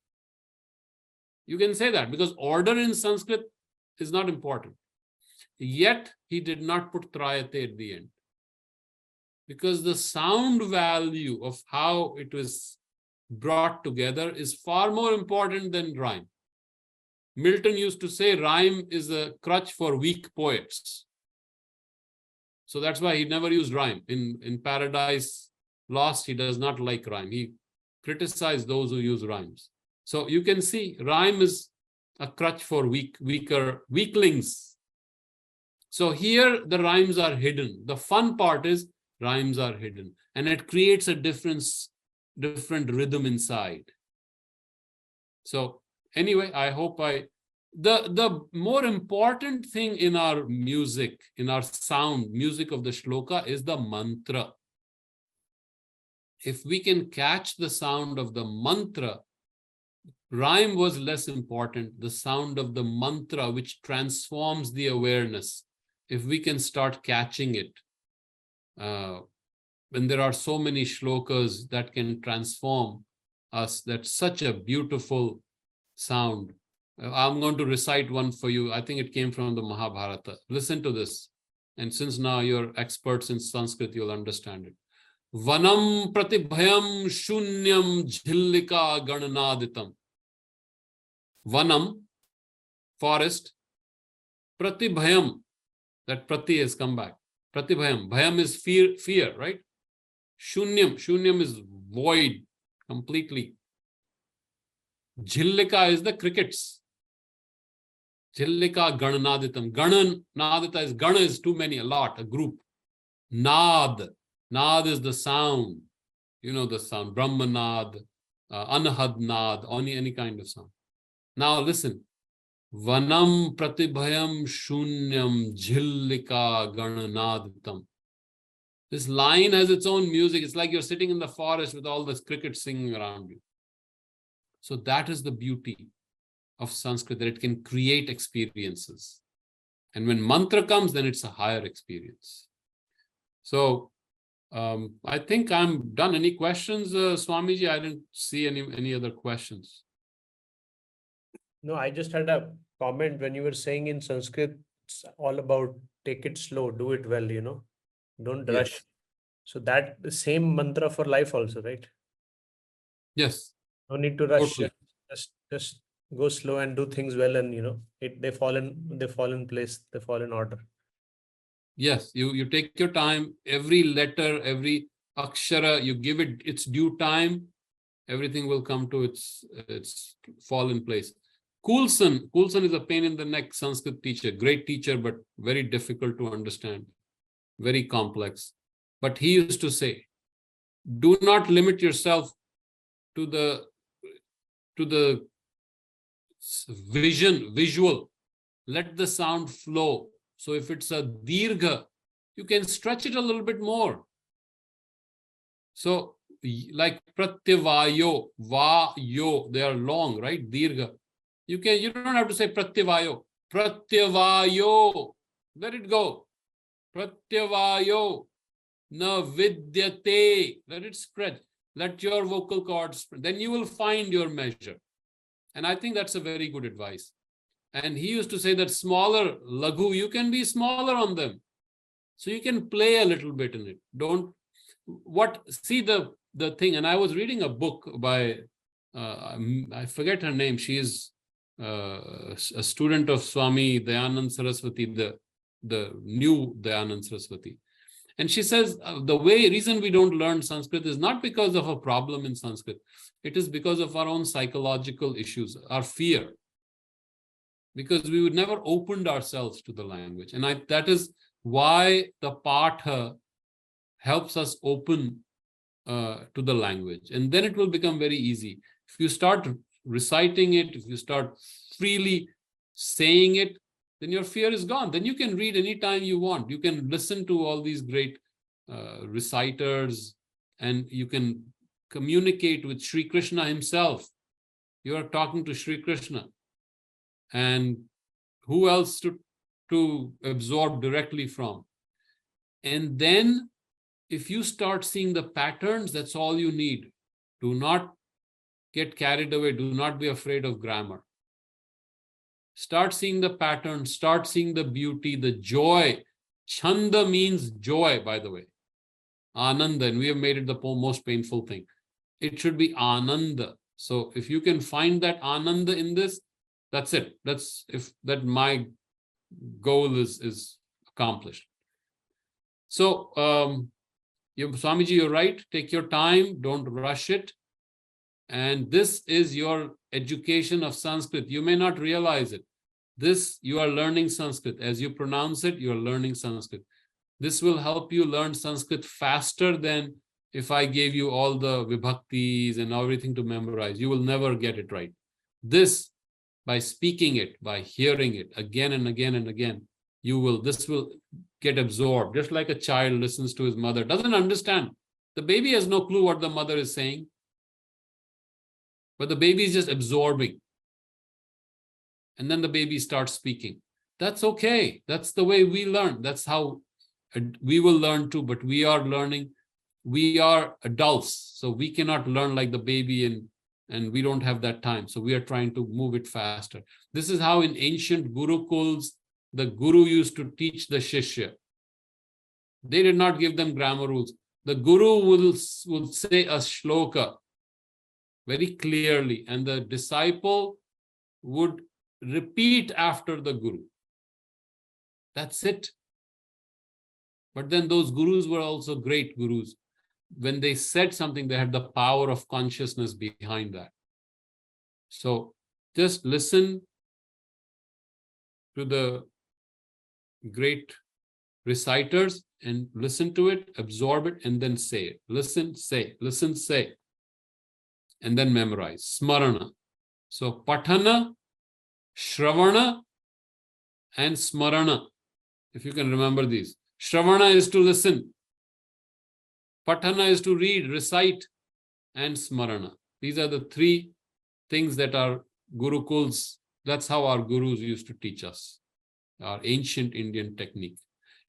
You can say that because order in Sanskrit is not important. Yet he did not put trayate at the end. Because the sound value of how it was brought together is far more important than rhyme. Milton used to say rhyme is a crutch for weak poets. So that's why he never used rhyme. In Paradise Lost, he does not like rhyme. He criticized those who use rhymes. So you can see rhyme is a crutch for weaklings. So here the rhymes are hidden. The fun part is rhymes are hidden. And it creates a different rhythm inside. So anyway, I hope the more important thing in our music, in our sound, music of the shloka is the mantra. If we can catch the sound of the mantra, rhyme was less important. The sound of the mantra, which transforms the awareness. If we can start catching it, when there are so many shlokas that can transform us, that's such a beautiful sound. I'm going to recite one for you. I think it came from the Mahabharata. Listen to this. And since now you're experts in Sanskrit, you'll understand it. Vanam pratibhayam shunyam jhillika gananaditam. Vanam, forest. Pratibhayam, that prati has come back. Pratibhayam, bhayam is fear, right? Shunyam is void, completely. Jhillika is the crickets. Jhillika gananaditam. Gananadita is, gana is too many, a lot, a group. Nad is the sound. You know the sound. Brahmanad, Anahadnad, any kind of sound. Now listen. Vanam pratibhayam shunyam jhillika gananaditam. This line has its own music. It's like you're sitting in the forest with all this cricket singing around you. So that is the beauty of Sanskrit, that it can create experiences. And when mantra comes, then it's a higher experience. So I think I'm done. Any questions, Swamiji? I didn't see any other questions. No, I just had a comment when you were saying in Sanskrit, it's all about take it slow, do it well, don't Yes. rush. So that the same mantra for life also, right? Yes. No need to rush. Totally. Just go slow and do things well, and they fall in place, they fall in order. Yes, you take your time. Every letter, every akshara, you give it its due time. Everything will come to its fall in place. Coulson is a pain in the neck Sanskrit teacher, great teacher, but very difficult to understand, very complex. But he used to say, do not limit yourself to the visual. Let the sound flow. So if it's a dirgha, you can stretch it a little bit more. So like pratyavayo, va-yo, they are long, right? Dirgha. You don't have to say pratyavayo. Pratyavayo. Let it go. Pratyavayo. Na vidyate. Let it spread. Let your vocal cords spread. Then you will find your measure. And I think that's a very good advice. And he used to say that smaller laghu, you can be smaller on them. So you can play a little bit in it. See the thing. And I was reading a book by, I forget her name. She is a student of Swami Dayanand Saraswati, the new Dayanand Saraswati. And she says the reason we don't learn Sanskrit is not because of a problem in Sanskrit. It is because of our own psychological issues, our fear. Because we would never opened ourselves to the language. And that is why the Patha helps us open to the language. And then it will become very easy. If you start reciting it, if you start freely saying it, then your fear is gone. Then you can read anytime you want. You can listen to all these great reciters, and you can communicate with Sri Krishna himself. You are talking to Sri Krishna. And who else to absorb directly from? And then if you start seeing the patterns, that's all you need. Do not get carried away. Do not be afraid of grammar. Start seeing the patterns, start seeing the beauty, the joy. Chanda means joy, by the way. Ananda, and we have made it the most painful thing. It should be Ananda. So if you can find that Ananda in this, that's it. That my goal is accomplished. So Swamiji, you're right. Take your time. Don't rush it. And this is your education of Sanskrit. You may not realize it. You are learning Sanskrit. As you pronounce it, you are learning Sanskrit. This will help you learn Sanskrit faster than if I gave you all the vibhaktis and everything to memorize. You will never get it right. This, by speaking it, by hearing it again and again and again, this will get absorbed. Just like a child listens to his mother, doesn't understand. The baby has no clue what the mother is saying, but the baby is just absorbing. And then the baby starts speaking. That's okay. That's the way we learn. That's how we will learn too, but we are learning. We are adults, so we cannot learn like the baby and we don't have that time. So we are trying to move it faster. This is how in ancient gurukuls, the guru used to teach the shishya. They did not give them grammar rules. The guru would say a shloka very clearly, and the disciple would repeat after the guru. That's it. But then those gurus were also great gurus. When they said something, they had the power of consciousness behind that. So just listen to the great reciters and listen to it, absorb it, and then say it. Listen, say, listen, say, and then memorize. Smarana. So patana, shravana, and smarana. If you can remember these. Shravana is to listen. Patana is to read, recite, and smarana. These are the three things that our gurukuls, that's how our gurus used to teach us, our ancient Indian technique.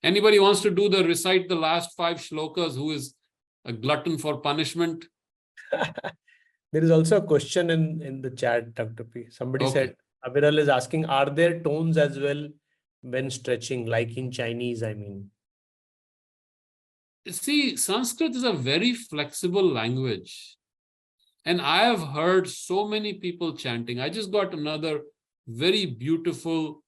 Anybody wants to do the recite the last 5 shlokas, who is a glutton for punishment? There is also a question in the chat, Dr. P. Somebody said, Aviral is asking, are there tones as well when stretching, like in Chinese, I mean? See, Sanskrit is a very flexible language. And I have heard so many people chanting. I just got another very beautiful,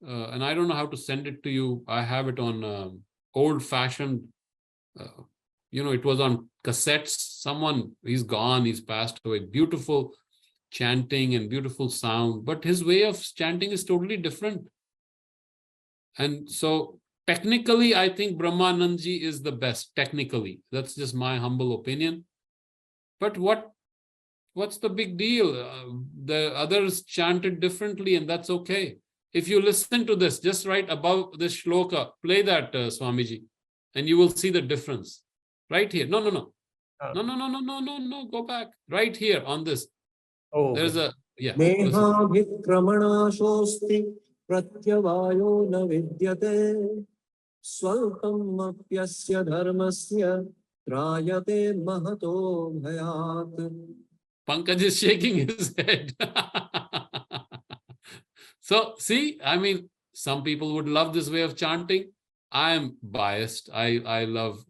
and I don't know how to send it to you. I have it on old-fashioned, it was on cassettes. Someone, he's gone, he's passed away. Beautiful chanting and beautiful sound. But his way of chanting is totally different. And so technically, I think Brahmanandji is the best, technically. That's just my humble opinion. But what's the big deal? The others chanted differently, and that's okay. If you listen to this, just right above this shloka, play that, Swamiji, and you will see the difference. Right here. No. No, go back. Right here on this. Oh, there's a, yeah. प्रत्यवायो न विद्यते स्वल्पमप्यस्य धर्मस्य त्रायते महतो भयात्. Pankaj is shaking his head. So, see, I mean, some people would love this way of chanting. I am biased. I love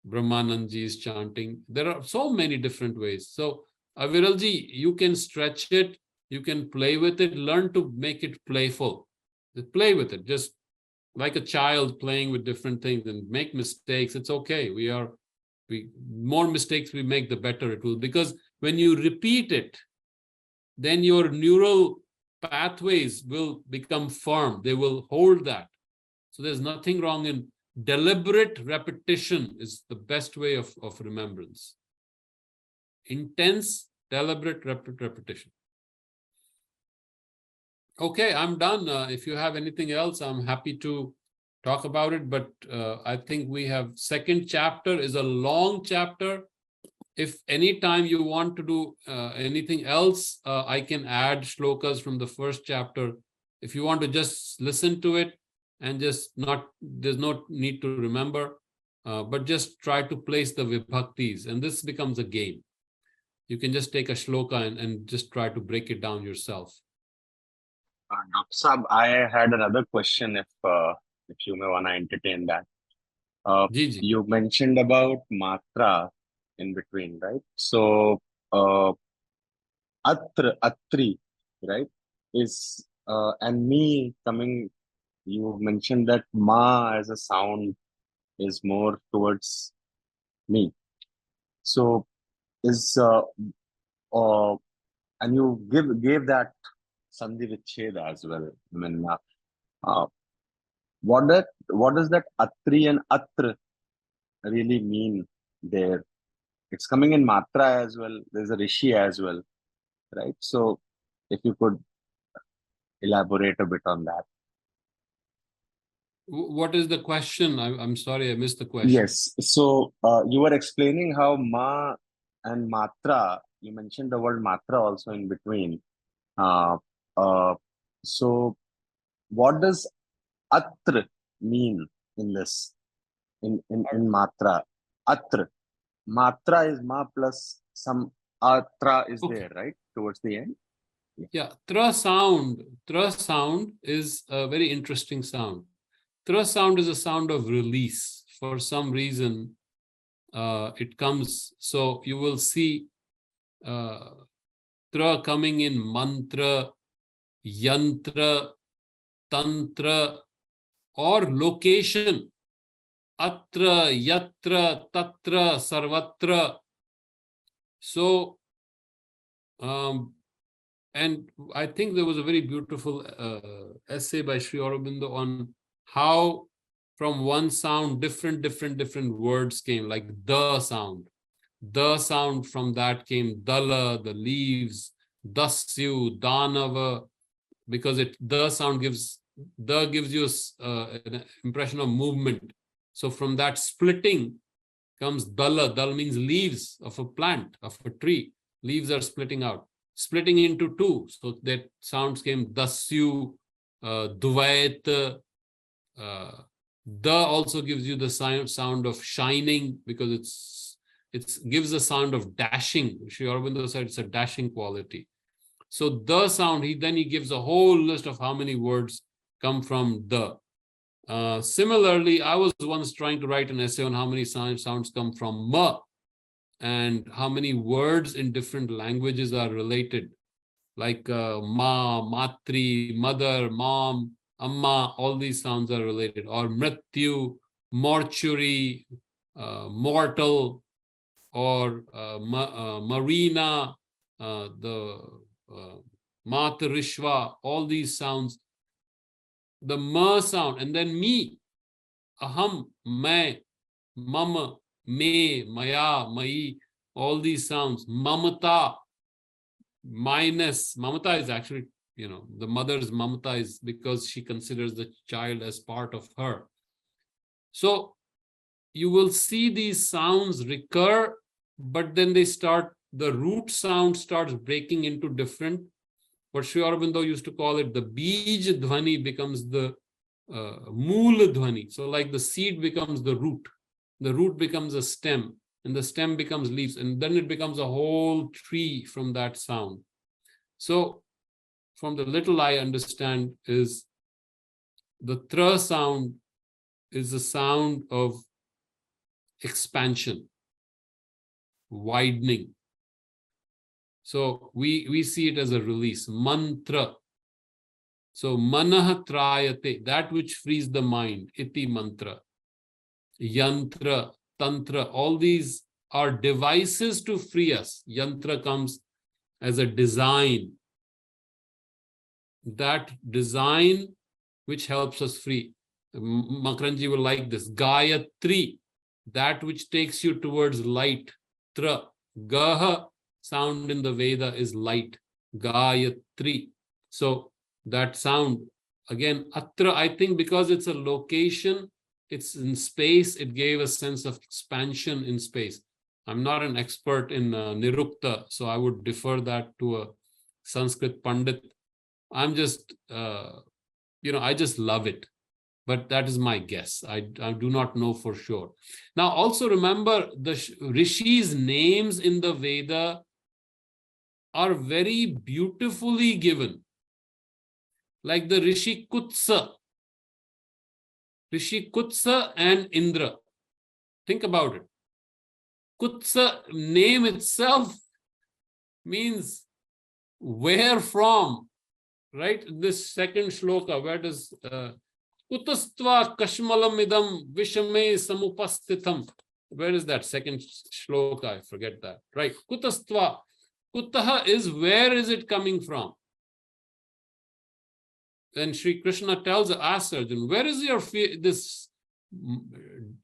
Brahmanandji's chanting. There are so many different ways. So, Aviralji, you can stretch it. You can play with it, learn to make it playful. Just play with it, just like a child playing with different things, and make mistakes. It's okay. More mistakes we make, the better it will. Because when you repeat it, then your neural pathways will become firm. They will hold that. So there's nothing wrong in deliberate repetition is the best way of remembrance. Intense, deliberate repetition. Okay, I'm done. If you have anything else, I'm happy to talk about it. But I think we have second chapter is a long chapter. If any time you want to do anything else, I can add shlokas from the first chapter. If you want to just listen to it and just there's no need to remember, but just try to place the vibhaktis, and this becomes a game. You can just take a shloka and just try to break it down yourself. Dr. Saab, I had another question if you may want to entertain that. You mentioned about matra in between, right? So atri, right, is and me coming, you mentioned that ma as a sound is more towards me. So is and you gave that Sandhi Vicheda as well. I mean, what does that Atri and Atra really mean there? It's coming in Matra as well. There's a Rishi as well, right? So if you could elaborate a bit on that. What is the question? I'm sorry, I missed the question. Yes. So you were explaining how Ma and Matra, you mentioned the word Matra also in between. So what does Atra mean in this? In Matra? Atra. Matra is Ma plus some Tra is Okay. there, right? Towards the end. Yeah, tra sound. Tra sound is a very interesting sound. Tra sound is a sound of release. For some reason, it comes. So you will see tra coming in mantra, yantra, tantra, or location. Atra, yatra, tatra, sarvatra. So, and I think there was a very beautiful essay by Sri Aurobindo on how from one sound, different words came, like the sound. The sound from that came dala, the leaves, dasyu, danava, because the sound gives you an impression of movement. So from that splitting comes dala. Dal means leaves of a plant, of a tree. Leaves are splitting out, splitting into two. So that sounds came dasyu, duvayat. The also gives you the sound of shining, because it gives a sound of dashing. Sri Aurobindo said it's a dashing quality. So the sound, he gives a whole list of how many words come from the. Similarly, I was once trying to write an essay on how many sounds come from ma, and how many words in different languages are related, like ma, matri, mother, mom, amma, all these sounds are related, or mrityu, mortuary, mortal, or marina, the matarishva, all these sounds. The ma sound, and then me, aham, main, mama, me, maya, mai, all these sounds. Mamata, minus, mamata is actually, the mother's mamata is because she considers the child as part of her. So you will see these sounds recur, but then the root sound starts breaking into different, what Sri Aurobindo used to call it, the bij dhvani becomes the mool dhvani. So like the seed becomes the root becomes a stem, and the stem becomes leaves, and then it becomes a whole tree from that sound. So from the little I understand is the tra sound is a sound of expansion, widening. So we see it as a release, mantra. So manah trayate, that which frees the mind, iti mantra. Yantra, tantra, all these are devices to free us. Yantra comes as a design. That design which helps us free. Makaranji will like this. Gayatri, that which takes you towards light. Tra, gaha, sound in the Veda is light. Gayatri. So that sound, again, atra, I think because it's a location, it's in space, it gave a sense of expansion in space. I'm not an expert in Nirukta, so I would defer that to a Sanskrit Pandit. I'm just, I just love it. But that is my guess. I do not know for sure. Now, also remember, the Rishis' names in the Veda are very beautifully given. Like the Rishi Kutsa. Rishi Kutsa and Indra. Think about it. Kutsa name itself means where from, right? This second shloka, where does Kutastva kashmalam idam vishame samupasthitam. Where is that second shloka? I forget that. Right. Kutastva. Kutaha is where is it coming from? Then Sri Krishna tells Asarjan, where is this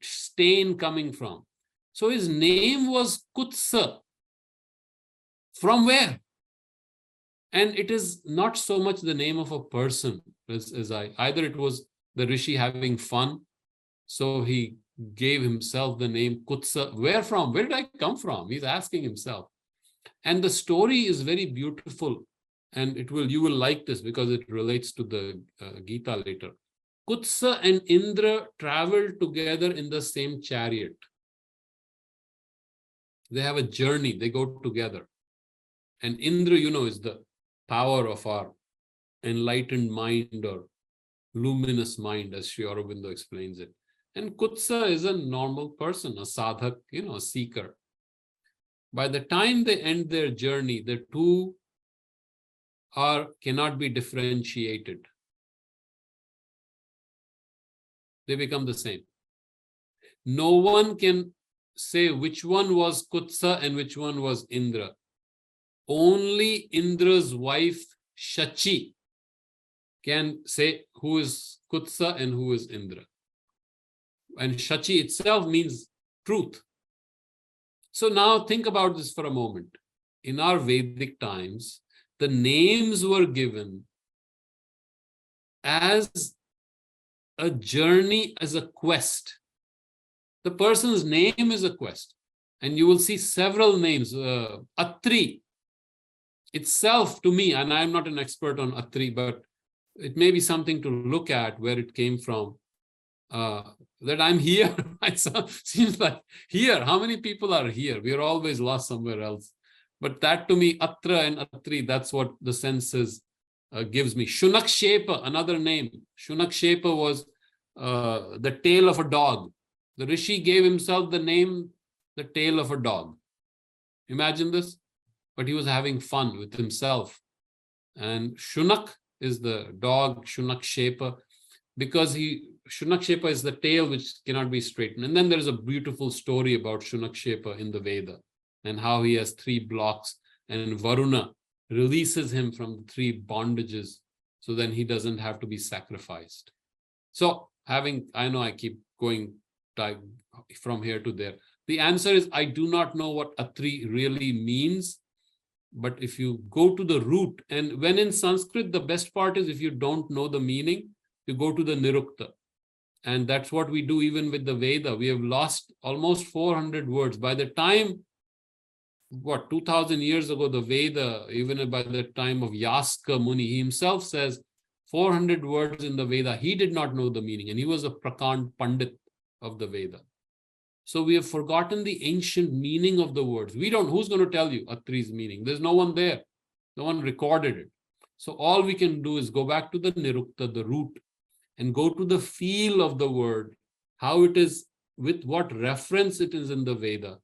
stain coming from? So his name was Kutsa. From where? And it is not so much the name of a person as either it was the Rishi having fun, so he gave himself the name Kutsa. Where from? Where did I come from? He's asking himself. And the story is very beautiful, and you will like this because it relates to the Gita later. Kutsa and Indra traveled together in the same chariot. They have a journey, they go together. And Indra, is the power of our enlightened mind or luminous mind, as Sri Aurobindo explains it. And Kutsa is a normal person, a sadhak, a seeker. By the time they end their journey, the two cannot be differentiated. They become the same. No one can say which one was Kutsa and which one was Indra. Only Indra's wife, Shachi, can say who is Kutsa and who is Indra. And Shachi itself means truth. So now think about this for a moment. In our Vedic times, the names were given as a journey, as a quest. The person's name is a quest. And you will see several names. Atri itself, to me, and I'm not an expert on Atri, but it may be something to look at where it came from. That I'm here. It seems like here. How many people are here? We are always lost somewhere else. But that to me, Atra and Atri, that's what the senses gives me. Shunakshepa, another name. Shunakshepa was the tail of a dog. The Rishi gave himself the name, the tail of a dog. Imagine this. But he was having fun with himself. And Shunak is the dog, Shunakshepa, because Shunakshepa is the tail which cannot be straightened. And then there's a beautiful story about Shunakshepa in the Veda and how he has 3 blocks and Varuna releases him from the 3 bondages, so then he doesn't have to be sacrificed. So I know I keep going from here to there. The answer is I do not know what Atri really means, but if you go to the root, and when in Sanskrit, the best part is if you don't know the meaning, you go to the Nirukta. And that's what we do even with the Veda. We have lost almost 400 words. By the time, 2000 years ago, the Veda, even by the time of Yaska Muni, he himself says 400 words in the Veda. He did not know the meaning, and he was a Prakand Pandit of the Veda. So we have forgotten the ancient meaning of the words. Who's going to tell you Atri's meaning? There's no one there. No one recorded it. So all we can do is go back to the Nirukta, the root, and go to the feel of the word, how it is, with what reference it is in the Veda.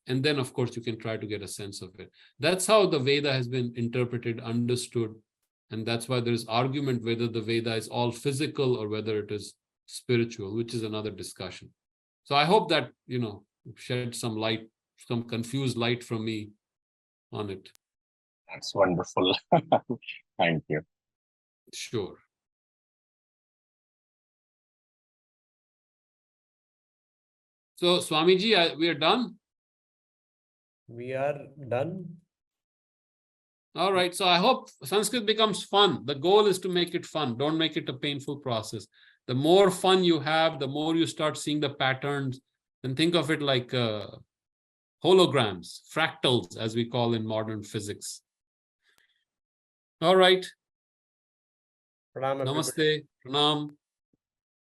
And then, of course, you can try to get a sense of it. That's how the Veda has been interpreted, understood. And that's why there is argument whether the Veda is all physical or whether it is spiritual, which is another discussion. So I hope that, shed some light, some confused light from me on it. That's wonderful. Thank you. Sure. So, Swamiji, we are done? We are done. All right. So I hope Sanskrit becomes fun. The goal is to make it fun. Don't make it a painful process. The more fun you have, the more you start seeing the patterns. And think of it like holograms, fractals, as we call in modern physics. All right. Pranam, everybody. Namaste. Pranam.